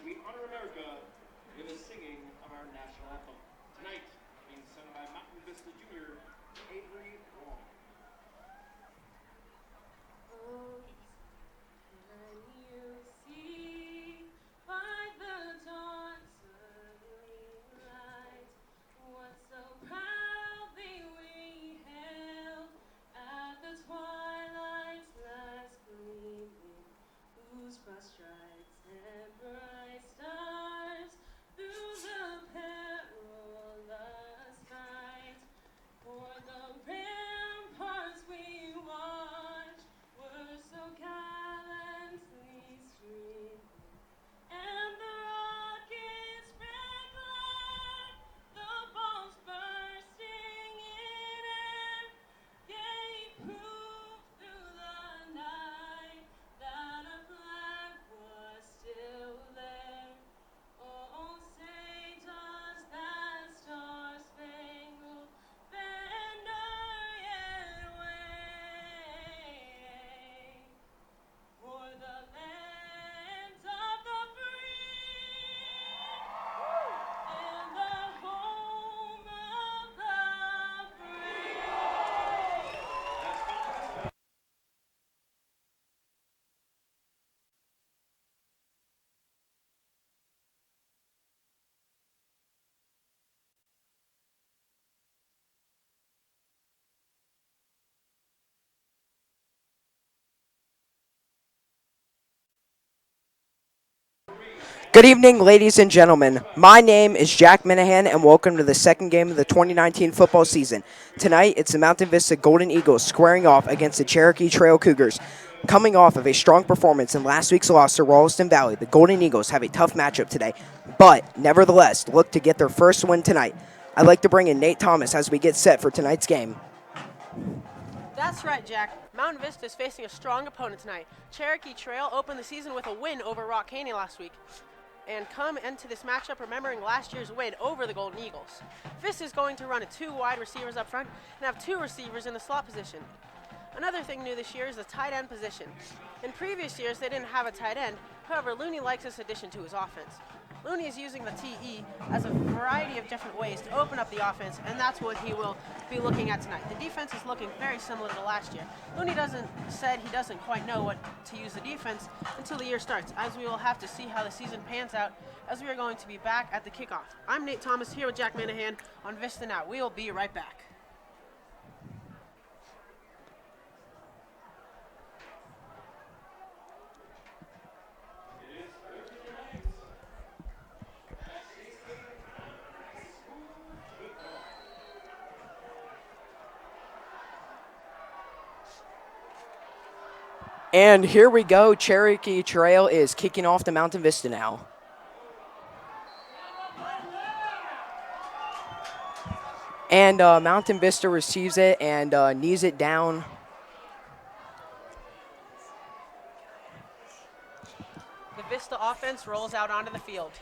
we honor America with a singing of our national anthem. Tonight, being sung by Mountain Vista Junior, Avery Wong. Oh, can you see by the dawn's early light what so proudly we hailed at the twilight's last gleaming, whose broad stripes and bright stars through the perilous fight for the ramparts we watched were so gallantly streaming, and the rockets' red glare, the bombs bursting in air, gave proof through the night that our flag was still there. Oh, say does that star-spangled banner yet wave for the land of the free and the home of the brave? Good evening, ladies and gentlemen. My name is Jack Minahan, and welcome to the second game of the 2019 football season. Tonight, it's the Mountain Vista Golden Eagles squaring off against the Cherokee Trail Cougars. Coming off of a strong performance in last week's loss to Ralston Valley, the Golden Eagles have a tough matchup today, but nevertheless look to get their first win tonight. I'd like to bring in Nate Thomas as we get set for tonight's game. That's right, Jack. Mountain Vista is facing a strong opponent tonight. Cherokee Trail opened the season with a win over Rock Canyon last week, and come into this matchup remembering last year's win over the Golden Eagles. Vista is going to run 2 wide receivers up front and have 2 receivers in the slot position. Another thing new this year is the tight end position. In previous years, they didn't have a tight end. However, Looney likes this addition to his offense. Looney is using the TE as a variety of different ways to open up the offense, and that's what he will be looking at tonight. The defense is looking very similar to last year. Looney said he doesn't quite know what to use the defense until the year starts, as we will have to see how the season pans out, as we are going to be back at the kickoff. I'm Nate Thomas here with Jack Minahan on VistaNow. We will be right back. And here we go. Cherokee Trail is kicking off the Mountain Vista now. And Mountain Vista receives it and knees it down. The Vista offense rolls out onto the field.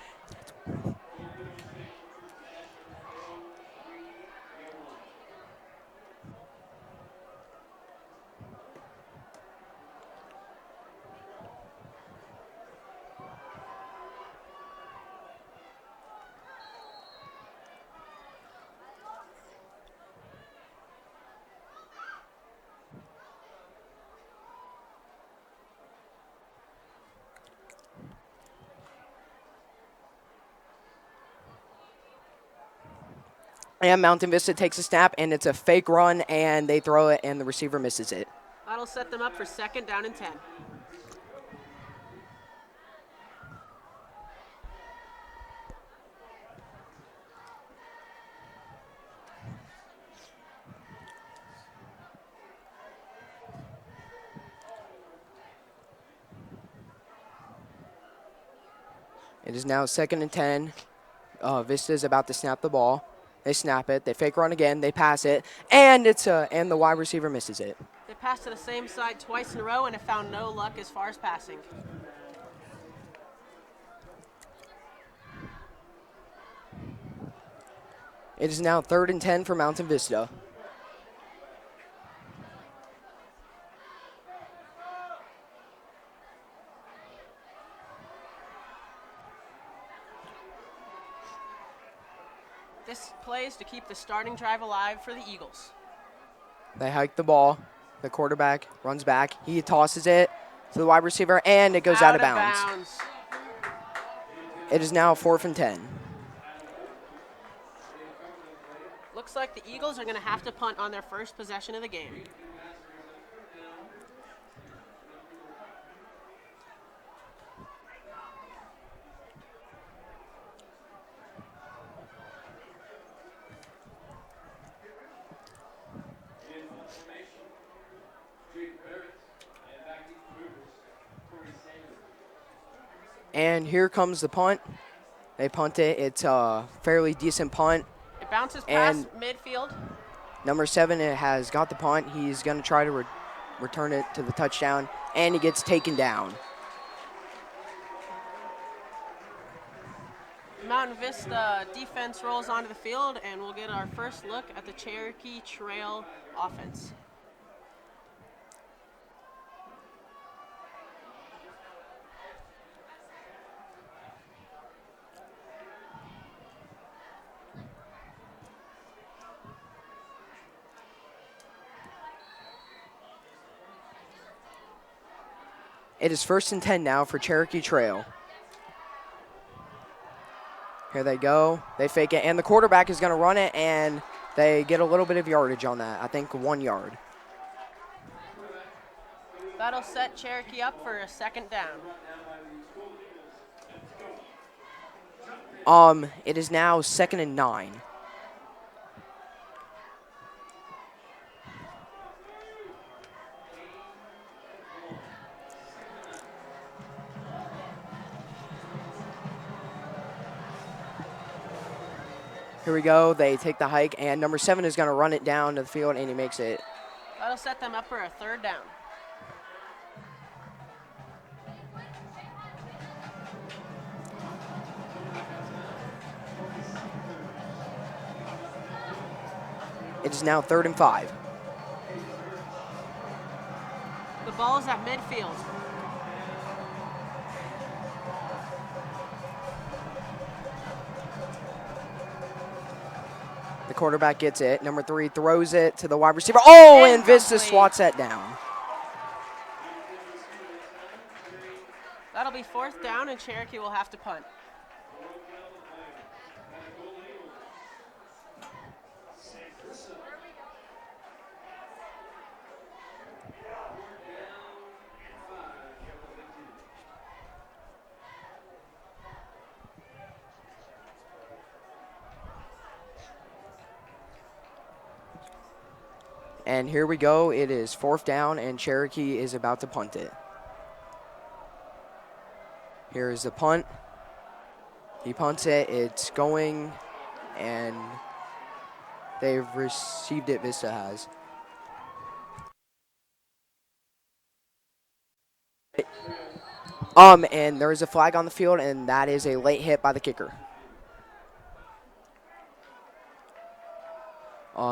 And Mountain Vista takes a snap, and it's a fake run, and they throw it, and the receiver misses it. That'll set them up for 2nd down and 10. It is now 2nd and 10. Vista is about to snap the ball. They snap it. They fake run again. They pass it, and and the wide receiver misses it. They passed to the same side twice in a row and have found no luck as far as passing. It is now 3rd and 10 for Mountain Vista. This plays to keep the starting drive alive for the Eagles. They hike the ball. The quarterback runs back. He tosses it to the wide receiver, and it goes out of bounds. It is now 4th and 10. Looks like the Eagles are going to have to punt on their first possession of the game. And here comes the punt. They punt it. It's a fairly decent punt. It bounces past midfield. Number 7 has got the punt. He's going to try to return it to the touchdown, and he gets taken down. Mountain Vista defense rolls onto the field, and we'll get our first look at the Cherokee Trail offense. It is 1st and 10 now for Cherokee Trail. Here they go. They fake it, and the quarterback is going to run it, and they get a little bit of yardage on that. I think 1 yard. That'll set Cherokee up for a 2nd down. It is now 2nd and 9. Here we go. They take the hike, and number 7 is going to run it down to the field, and he makes it. That'll set them up for a 3rd down. It is now 3rd and 5. The ball is at midfield. The quarterback gets it. Number 3 throws it to the wide receiver. Oh, and Vista swats that down. That'll be 4th down, and Cherokee will have to punt. And here we go. It is 4th down, and Cherokee is about to punt it. Here is the punt. He punts it. It's going, and they've received it. Vista has. And there is a flag on the field, and that is a late hit by the kicker.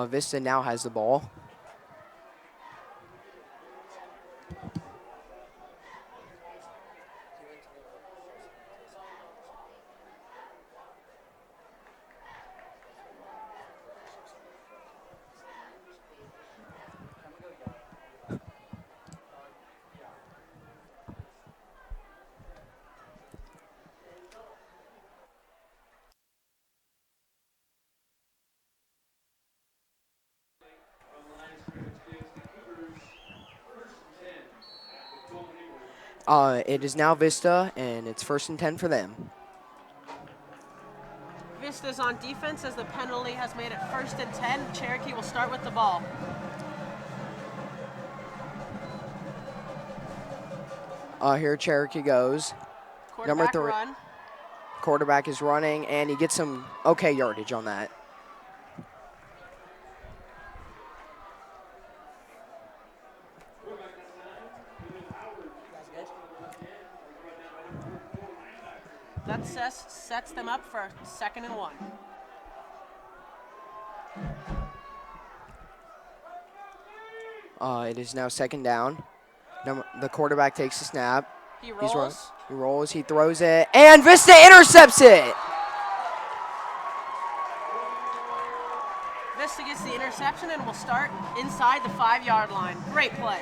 Vista now has the ball. It is now Vista, and it's 1st and 10 for them. Vista's on defense as the penalty has made it 1st and 10. Cherokee will start with the ball. Here Cherokee goes. Number 3. Run. Quarterback is running, and he gets some okay yardage on that. That sets them up for 2nd and 1. It is now 2nd down. The quarterback takes the snap. He rolls. He rolls. He throws it, and Vista intercepts it. Vista gets the interception and will start inside the 5-yard line. Great play.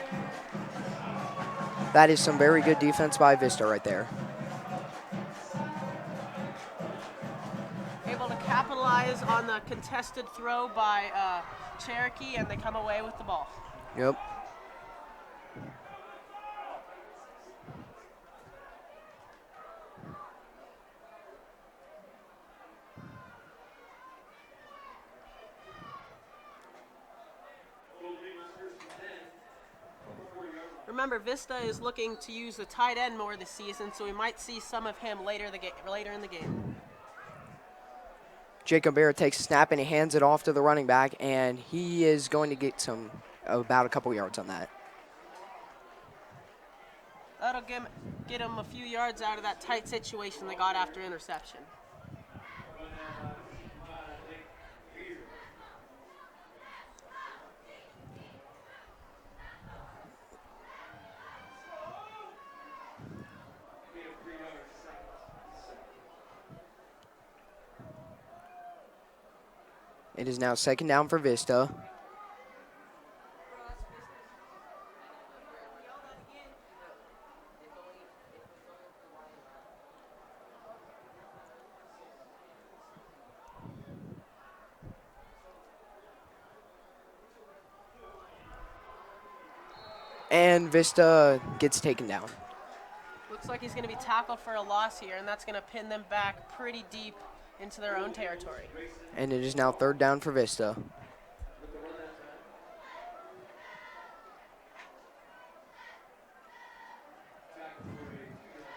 That is some very good defense by Vista right there. Able to capitalize on the contested throw by Cherokee, and they come away with the ball. Yep. Remember, Vista is looking to use the tight end more this season, so we might see some of him later in the game. Jacob Bear takes a snap and he hands it off to the running back, and he is going to get about a couple yards on that. That'll get him a few yards out of that tight situation they got after interception. It is now second down for Vista. And Vista gets taken down. Looks like he's going to be tackled for a loss here, and that's going to pin them back pretty deep into their own territory. And it is now third down for Vista.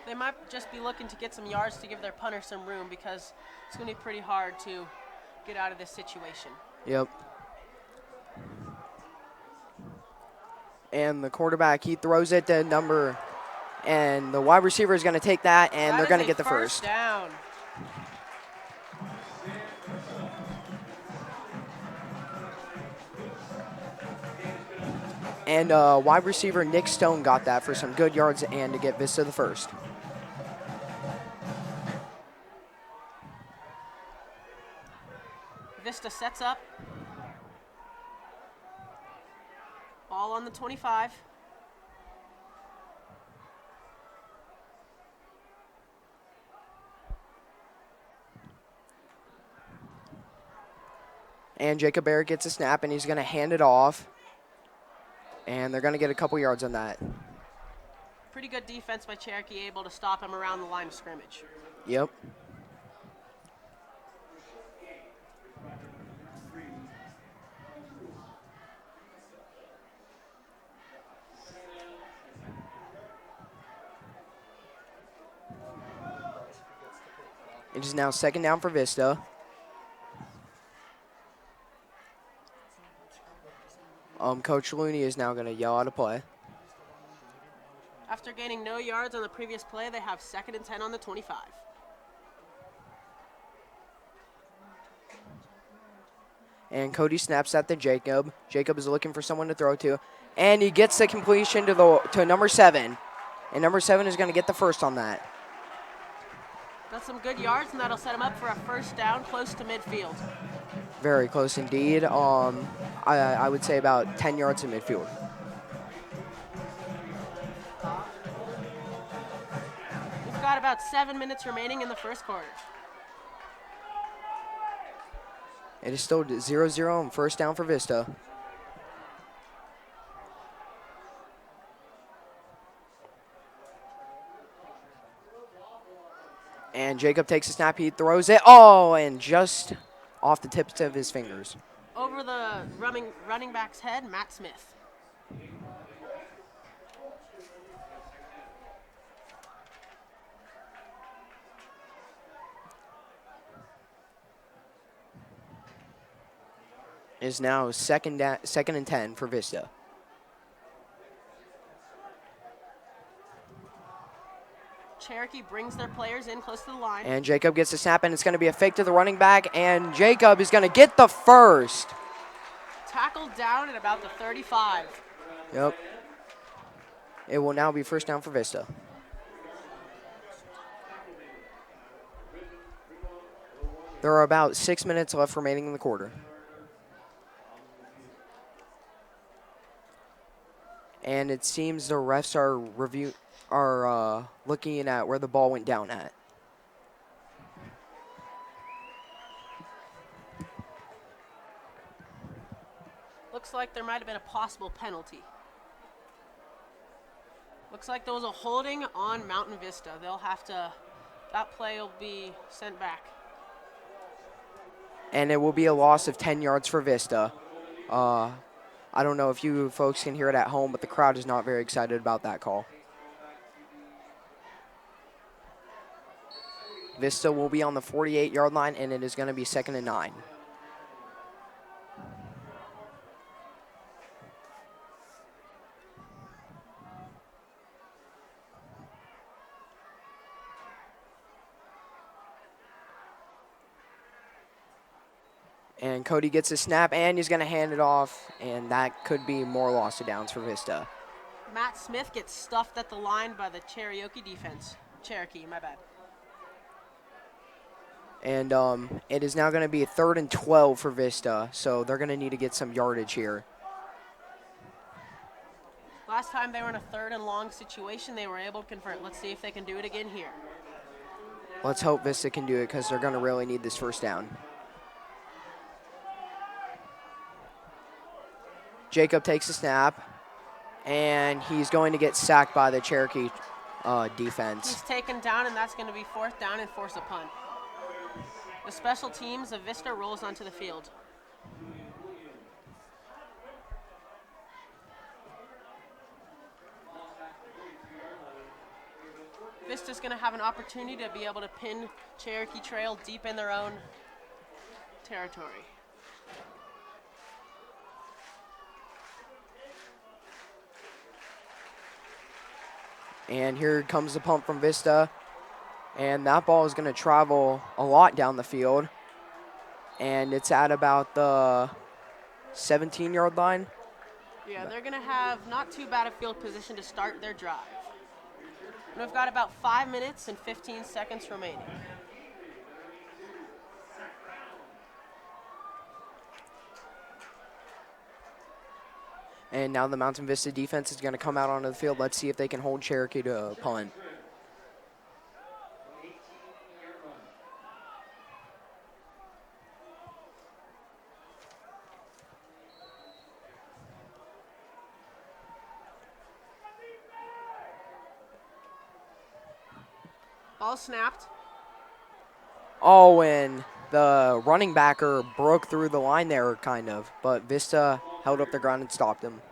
They might just be looking to get some yards to give their punter some room, because it's going to be pretty hard to get out of this situation. Yep. And the quarterback, he throws it to number, and the wide receiver is going to take that, and they're going to get the first. Down. And wide receiver Nick Stone got that for some good yards and to get Vista the first. Vista sets up. Ball on the 25. And Jacob Barrett gets a snap, and he's going to hand it off. And they're going to get a couple yards on that. Pretty good defense by Cherokee, able to stop him around the line of scrimmage. Yep. It is now second down for Vista. Coach Looney is now going to yell out a play. After gaining no yards on the previous play, they have 2nd and 10 on the 25. And Cody snaps that to Jacob. Jacob is looking for someone to throw to. And he gets the completion to number 7. And number 7 is going to get the first on that. That's some good yards, and that'll set him up for a first down close to midfield. Very close indeed. I would say about 10 yards in midfield. We've got about 7 minutes remaining in the first quarter. It is still 0-0 and first down for Vista. And Jacob takes a snap. He throws it. Oh, and just off the tips of his fingers. Over the running back's head, Matt Smith. Is now second and 10 for Vista. Cherokee brings their players in close to the line. And Jacob gets a snap, and it's going to be a fake to the running back, and Jacob is going to get the first. Tackled down at about the 35. Yep. It will now be first down for Vista. There are about 6 minutes left remaining in the quarter. And it seems the refs are looking at where the ball went down at. Looks like there might have been a possible penalty. Looks like there was a holding on Mountain Vista. They'll have to, that play will be sent back. And it will be a loss of 10 yards for Vista. I don't know if you folks can hear it at home, but the crowd is not very excited about that call. Vista will be on the 48-yard line, and it is going to be 2nd and 9. And Cody gets a snap, and he's going to hand it off, and that could be more loss of downs for Vista. Matt Smith gets stuffed at the line by the Cherokee defense. Cherokee, my bad. And it is now going to be 3rd and 12 for Vista, so they're going to need to get some yardage here. Last time they were in a 3rd and long situation, they were able to convert. Let's see if they can do it again here. Let's hope Vista can do it because they're going to really need this first down. Jacob takes a snap, and he's going to get sacked by the Cherokee defense. He's taken down, and that's going to be 4th down and force a punt. The special teams of Vista rolls onto the field. Vista's going to have an opportunity to be able to pin Cherokee Trail deep in their own territory. And here comes the pump from Vista. And that ball is going to travel a lot down the field. And it's at about the 17-yard line. Yeah, they're going to have not too bad a field position to start their drive. And we've got about 5 minutes and 15 seconds remaining. And now the Mountain Vista defense is going to come out onto the field. Let's see if they can hold Cherokee to a punt. Ball snapped. Oh, and the running backer broke through the line there, kind of. But Vista held up the ground and stopped him.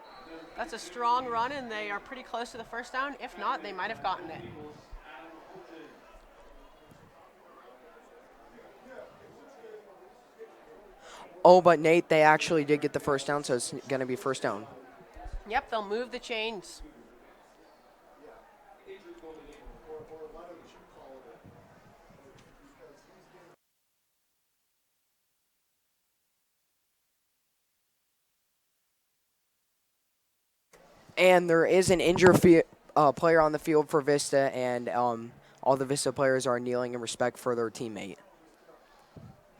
That's a strong run, and they are pretty close to the first down. If not, they might have gotten it. Oh, but Nate, they actually did get the first down, so it's going to be first down. Yep, they'll move the chains. And there is an injured player on the field for Vista, and all the Vista players are kneeling in respect for their teammate.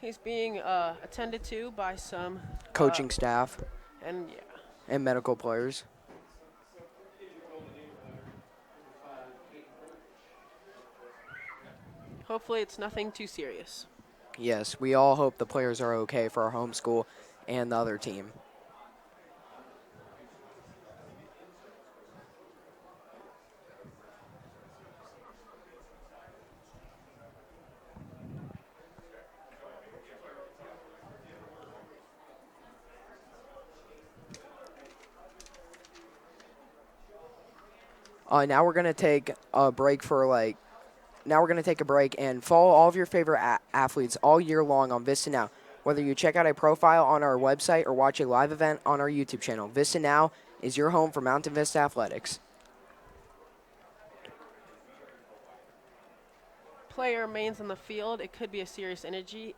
He's being attended to by some Coaching staff and yeah. and medical players. Hopefully it's nothing too serious. Yes, we all hope the players are okay for our home school and the other team. Now we're going to take a break and follow all of your favorite athletes all year long on VistaNow. Whether you check out a profile on our website or watch a live event on our YouTube channel, VistaNow is your home for Mountain Vista Athletics. Player remains on the field. It could be a serious injury.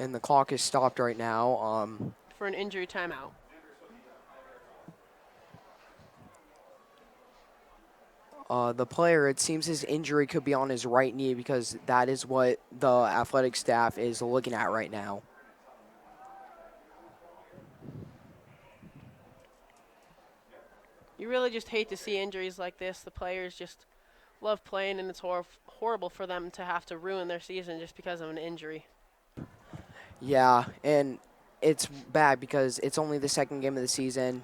And the clock is stopped right now. For an injury timeout. The player, it seems his injury could be on his right knee because that is what the athletic staff is looking at right now. You really just hate to see injuries like this. The players just love playing, and it's horrible for them to have to ruin their season just because of an injury. Yeah, and it's bad because it's only the second game of the season.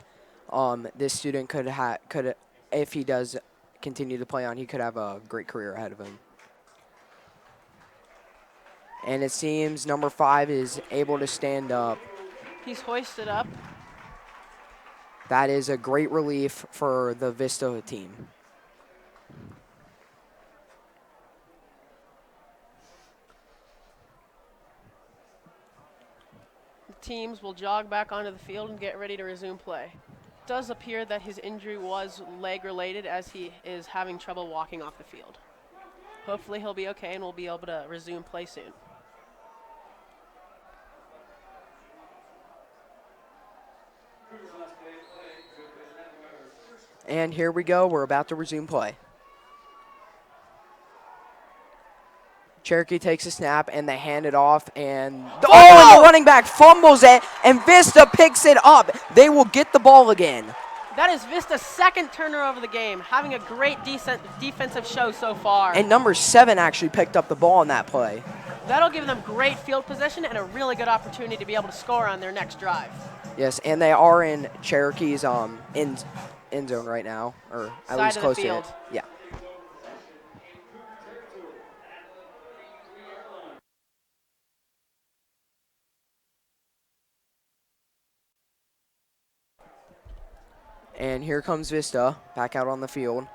This student could if he does continue to play on, he could have a great career ahead of him. And it seems number 5 is able to stand up. He's hoisted up. That is a great relief for the Vista team. The teams will jog back onto the field and get ready to resume play. It does appear that his injury was leg related as he is having trouble walking off the field. Hopefully he'll be okay and we'll be able to resume play soon. And here we go. We're about to resume play. Cherokee takes a snap, and they hand it off, and and the running back fumbles it, and Vista picks it up. They will get the ball again. That is Vista's second turnover of the game, having a great defensive show so far. And number 7 actually picked up the ball on that play. That'll give them great field position and a really good opportunity to be able to score on their next drive. Yes, and they are in Cherokee's end zone right now, or at Side least of the close to field. it. Yeah. And here comes Vista back out on the field.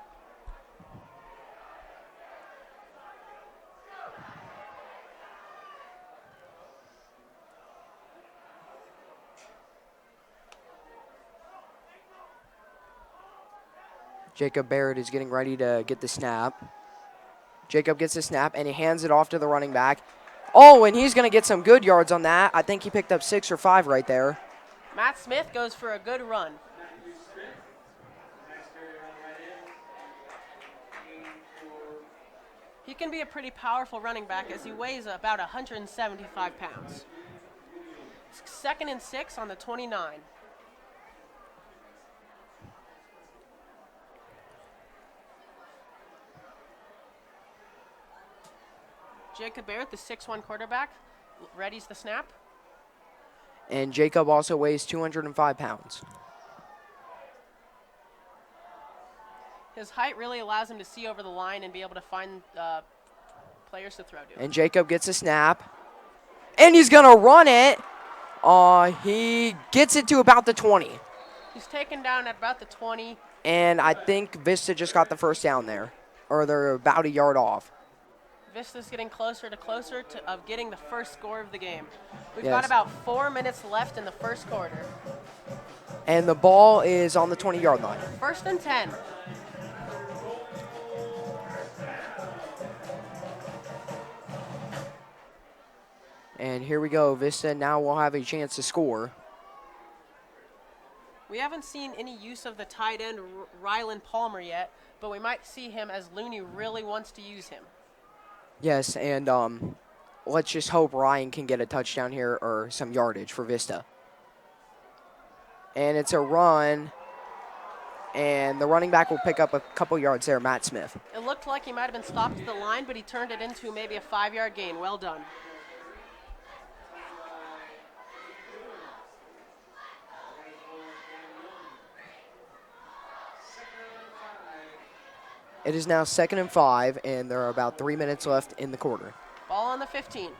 Jacob Barrett is getting ready to get the snap. Jacob gets the snap, and he hands it off to the running back. Oh, and he's going to get some good yards on that. I think he picked up 6 or 5 right there. Matt Smith goes for a good run. He can be a pretty powerful running back as he weighs about 175 pounds. 2nd and 6 on the 29. Jacob Barrett, the 6'1 quarterback, readies the snap. And Jacob also weighs 205 pounds. His height really allows him to see over the line and be able to find players to throw to. And Jacob gets a snap. And he's going to run it. He gets it to about the 20. He's taken down at about the 20. And I think Vista just got the first down there. Or they're about a yard off. Vista's getting closer of getting the first score of the game. We've Yes. got about 4 minutes left in the first quarter. And the ball is on the 20-yard line. 1st and 10. And here we go. Vista now will have a chance to score. We haven't seen any use of the tight end Rylan Palmer yet, but we might see him as Looney really wants to use him. Yes, and let's just hope Ryan can get a touchdown here or some yardage for Vista. And it's a run. And the running back will pick up a couple yards there, Matt Smith. It looked like he might have been stopped at the line, but he turned it into maybe a 5-yard gain. Well done. It is now 2nd and 5, and there are about 3 minutes left in the quarter. Ball on the 15.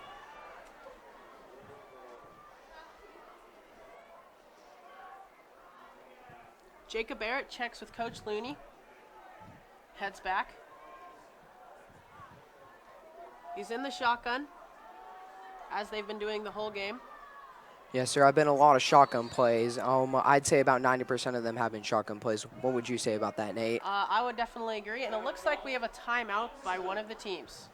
Jacob Barrett checks with Coach Looney. Heads back. He's in the shotgun, as they've been doing the whole game. Yes, sir. I've been a lot of shotgun plays. I'd say about 90% of them have been shotgun plays. What would you say about that, Nate? I would definitely agree, and it looks like we have a timeout by one of the teams.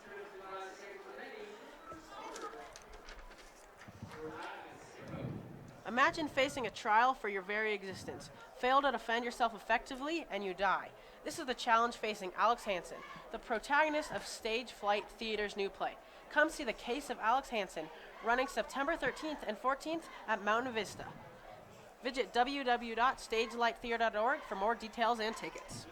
Imagine facing a trial for your very existence. Fail to defend yourself effectively, and you die. This is the challenge facing Alex Hansen, the protagonist of Stage Flight Theater's new play. Come see The Case of Alex Hansen, running September 13th and 14th at Mountain Vista. Visit www.stagelighttheater.org for more details and tickets.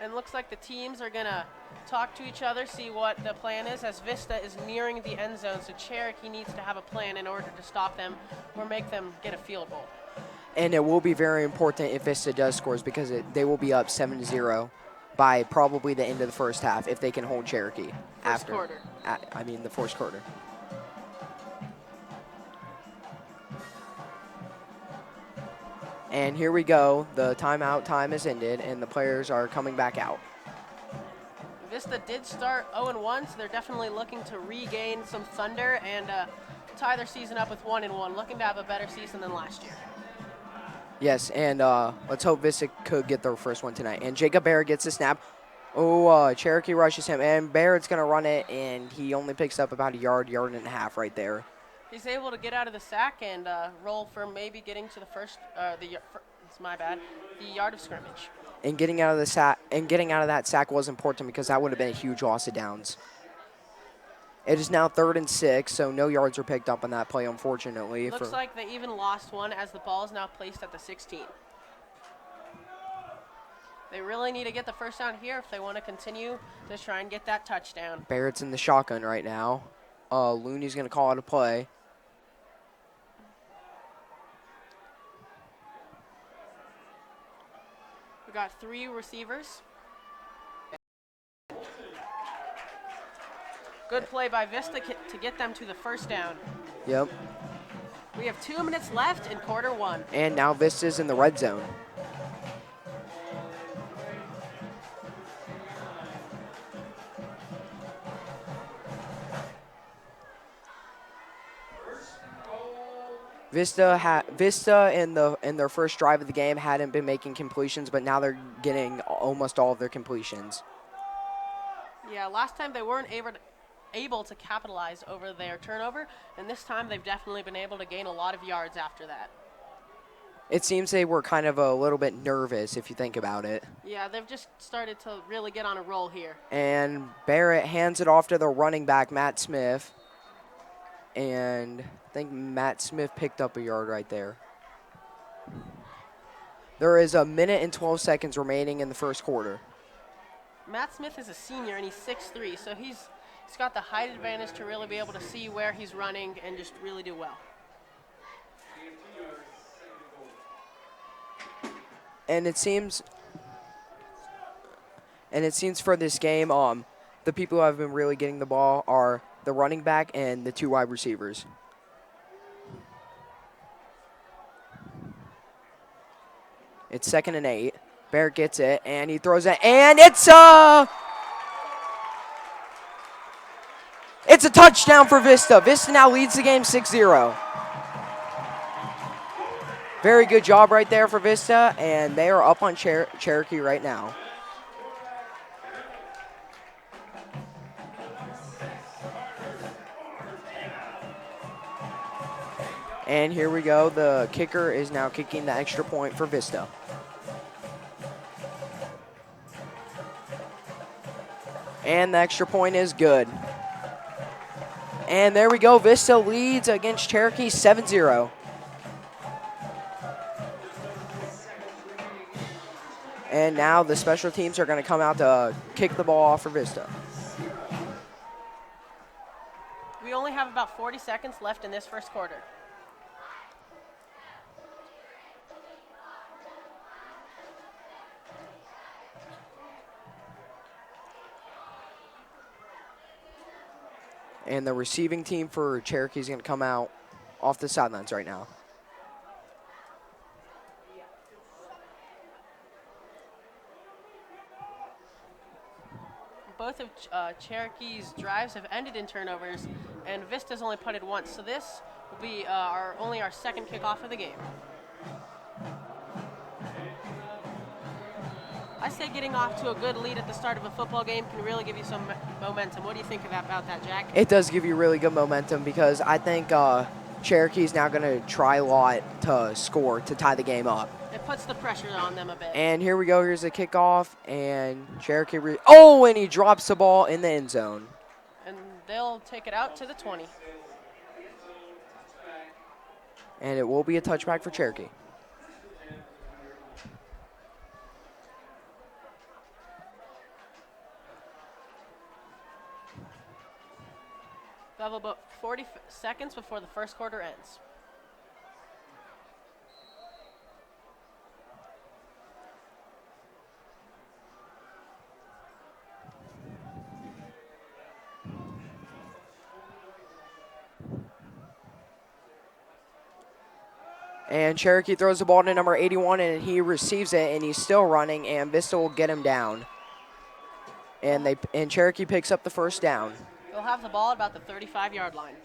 And looks like the teams are going to talk to each other, see what the plan is, as Vista is nearing the end zone, so Cherokee needs to have a plan in order to stop them or make them get a field goal. And it will be very important if Vista does scores because they will be up 7-0 by probably the end of the first half if they can hold Cherokee. First quarter. The first quarter. And here we go. The timeout time has ended, and the players are coming back out. Vista did start 0-1, so they're definitely looking to regain some thunder and tie their season up with 1-1, looking to have a better season than last year. Yes, and let's hope Vista could get their first one tonight. And Jacob Barrett gets the snap. Oh, Cherokee rushes him, and Barrett's going to run it, and he only picks up about a yard and a half right there. He's able to get out of the sack and roll for maybe getting to the first, the yard of scrimmage. And getting out of that sack was important because that would have been a huge loss of downs. It is now 3rd and 6, so no yards were picked up on that play, unfortunately. Looks like they even lost one as the ball is now placed at the 16. They really need to get the first down here if they want to continue to try and get that touchdown. Barrett's in the shotgun right now. Looney's going to call out a play. We got 3 receivers. Good play by Vista to get them to the first down. Yep. We have 2 minutes left in quarter 1. And now Vista's in the red zone. Vista in their first drive of the game hadn't been making completions, but now they're getting almost all of their completions. Yeah, last time they weren't able to capitalize over their turnover, and this time they've definitely been able to gain a lot of yards after that. It seems they were kind of a little bit nervous if you think about it. Yeah, they've just started to really get on a roll here. And Barrett hands it off to the running back, Matt Smith. And I think Matt Smith picked up a yard right there. There is 1 minute and 12 seconds remaining in the first quarter. Matt Smith is a senior, and he's 6'3", so he's got the height advantage to really be able to see where he's running and just really do well. And it seems for this game, the people who have been really getting the ball are the running back and the 2 wide receivers. It's 2nd and 8. Barrett gets it, and he throws it, and it's a touchdown for Vista. Vista now leads the game 6-0. Very good job right there for Vista, and they are up on Cherokee right now. And here we go. The kicker is now kicking the extra point for Vista. And the extra point is good. And there we go. Vista leads against Cherokee 7-0. And now the special teams are going to come out to kick the ball off for Vista. We only have about 40 seconds left in this first quarter. And the receiving team for Cherokee is going to come out off the sidelines right now. Both of Cherokee's drives have ended in turnovers, and Vista's only punted once. So this will be only our second kickoff of the game. I say getting off to a good lead at the start of a football game can really give you some momentum. What do you think about that, Jack? It does give you really good momentum because I think Cherokee's now going to try a lot to score to tie the game up. If puts the pressure on them a bit. And here we go. Here's a kickoff, and Cherokee. And he drops the ball in the end zone. And they'll take it out to the 20. And it will be a touchback for Cherokee. We have about 40 seconds before the first quarter ends. And Cherokee throws the ball to number 81, and he receives it, and he's still running, and Vista will get him down. And Cherokee picks up the first down. They'll have the ball at about the 35-yard line.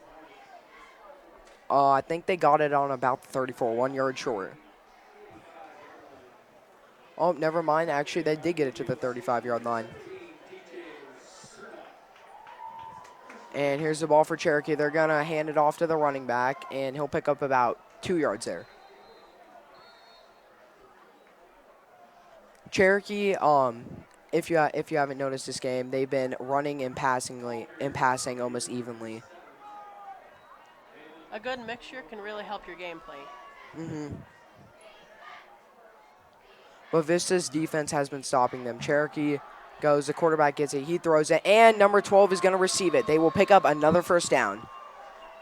I think they got it on about the 34, 1 yard short. Oh, never mind. Actually, they did get it to the 35-yard line. And here's the ball for Cherokee. They're going to hand it off to the running back, and he'll pick up about 2 yards there. Cherokee, if you haven't noticed this game, they've been running and passing almost evenly. A good mixture can really help your gameplay. But Vista's defense has been stopping them. Cherokee goes, the quarterback gets it, he throws it, and number 12 is going to receive it. They will pick up another first down.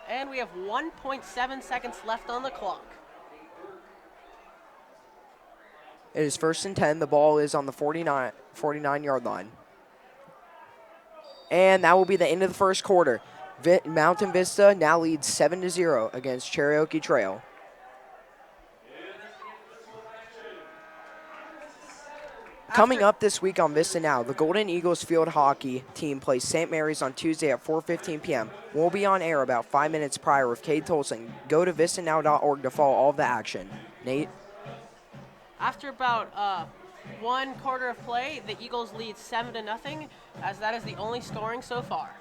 And we have 1.7 seconds left on the clock. It is 1st and 10. The ball is on the 49-yard line. And that will be the end of the first quarter. Mountain Vista now leads 7-0 against Cherokee Trail. Coming up this week on VistaNow, the Golden Eagles field hockey team plays St. Mary's on Tuesday at 4:15 p.m. We'll be on air about 5 minutes prior with Cade Tolson. Go to vistanow.org to follow all of the action. Nate? After about 1 quarter of play, the Eagles lead 7-0, as that is the only scoring so far.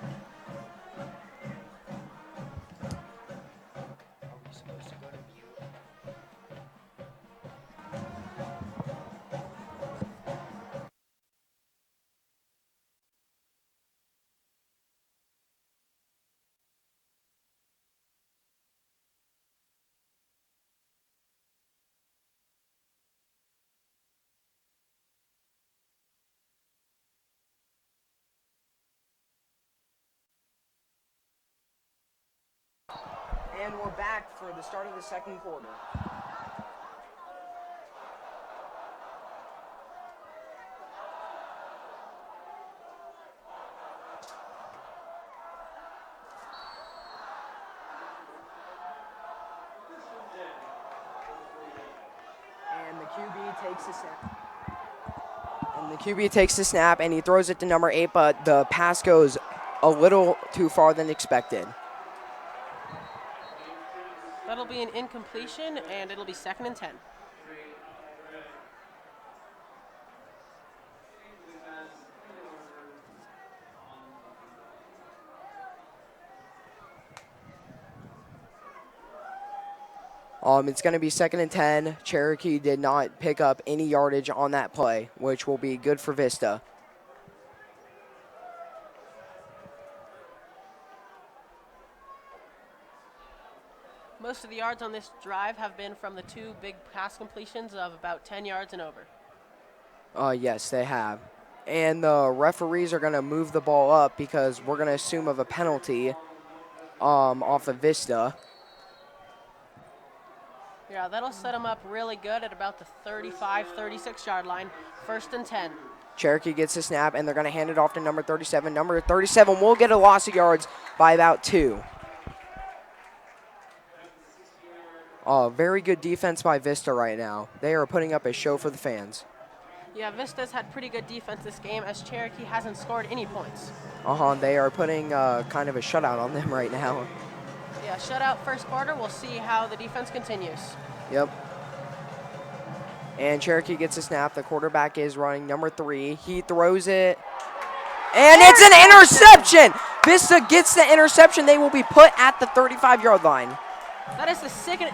And we're back for the start of the second quarter. And the QB takes the snap. And he throws it to number 8, but the pass goes a little too far than expected. That'll be an incompletion, and it'll be 2nd and 10. It's going to be 2nd and 10. Cherokee did not pick up any yardage on that play, which will be good for Vista. Most of the yards on this drive have been from the 2 big pass completions of about 10 yards and over. Yes, they have. And the referees are going to move the ball up because we're going to assume of a penalty off of Vista. Yeah, that'll set them up really good at about the 35, 36-yard line. 1st and 10. Cherokee gets the snap, and they're going to hand it off to number 37. Number 37 will get a loss of yards by about 2. Very good defense by Vista right now. They are putting up a show for the fans. Yeah, Vista's had pretty good defense this game as Cherokee hasn't scored any points. They are putting kind of a shutout on them right now. Yeah, shutout first quarter. We'll see how the defense continues. Yep. And Cherokee gets a snap. The quarterback is running number 3. He throws it. And it's an interception! Vista gets the interception. They will be put at the 35-yard line. That is the second